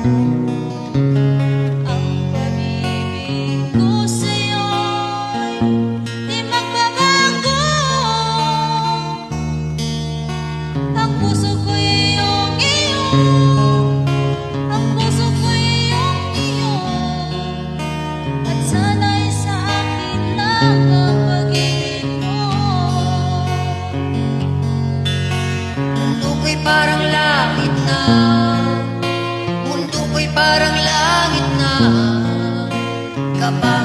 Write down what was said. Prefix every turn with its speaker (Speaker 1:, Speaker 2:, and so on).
Speaker 1: Ang pag-ibig ko sa'yo'y di magbabago. Ang puso ko'y iyong-iyo, ang puso ko'y iyong-iyo, at sana'y sa akin lang ang pag-ibig mo.
Speaker 2: Mundo ko'y parang langit na, mundo ko'y parang langit na, kapag